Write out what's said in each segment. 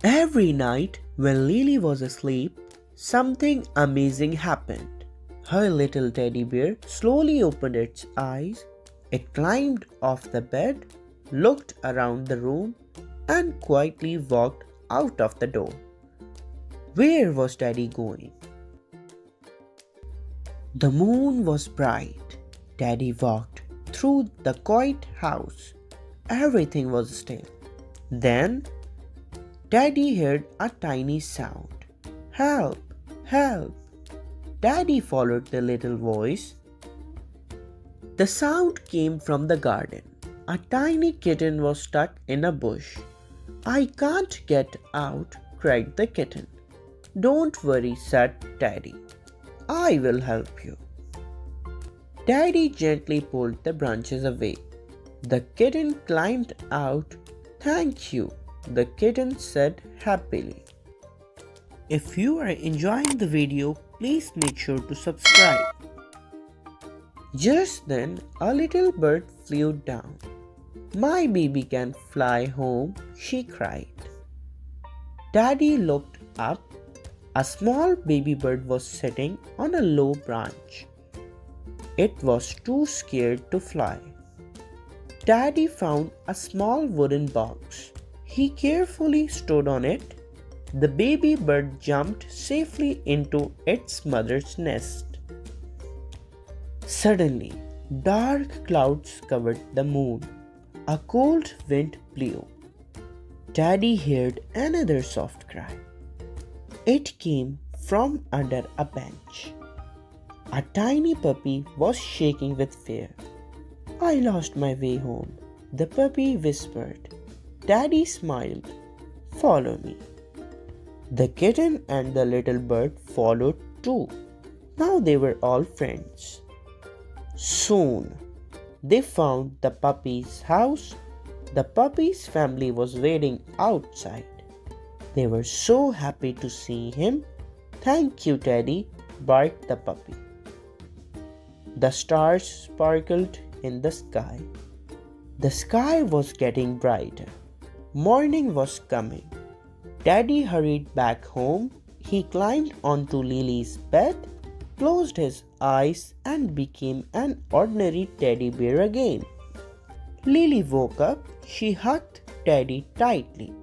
Every night when Lily was asleep, something amazing happened. Her little teddy bear slowly opened its eyes. It climbed off the bed, looked around the room, and quietly walked out of the door. Where was Daddy going? The moon was bright. Daddy walked through the quiet house. Everything was still. Then Daddy heard a tiny sound. Help! Help! Daddy followed the little voice. The sound came from the garden. A tiny kitten was stuck in a bush. I can't get out, cried the kitten. Don't worry, said Daddy. I will help you. Daddy gently pulled the branches away. The kitten climbed out. Thank you, the kitten said happily. If you are enjoying the video, please make sure to subscribe. Just then, a little bird flew down. My baby can fly home, she cried. Daddy looked up. A small baby bird was sitting on a low branch. It was too scared to fly. Daddy found a small wooden box. He carefully stood on it. The baby bird jumped safely into its mother's nest. Suddenly, dark clouds covered the moon. A cold wind blew. Daddy heard another soft cry. It came from under a bench. A tiny puppy was shaking with fear. I lost my way home, the puppy whispered. Daddy smiled. Follow me. The kitten and the little bird followed too. Now they were all friends. Soon, they found the puppy's house. The puppy's family was waiting outside. They were so happy to see him. Thank you, Teddy, barked the puppy. The stars sparkled in the sky. The sky was getting brighter. Morning was coming. Daddy hurried back home. He climbed onto Lily's bed, closed his eyes, and became an ordinary teddy bear again. Lily woke up. She hugged Teddy tightly.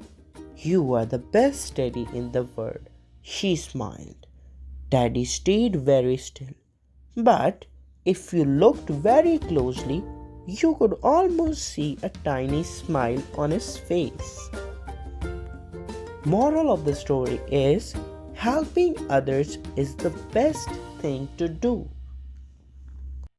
You are the best Teddy in the world, she smiled. Daddy stayed very still. But if you looked very closely, you could almost see a tiny smile on his face. Moral of the story is helping others is the best thing to do.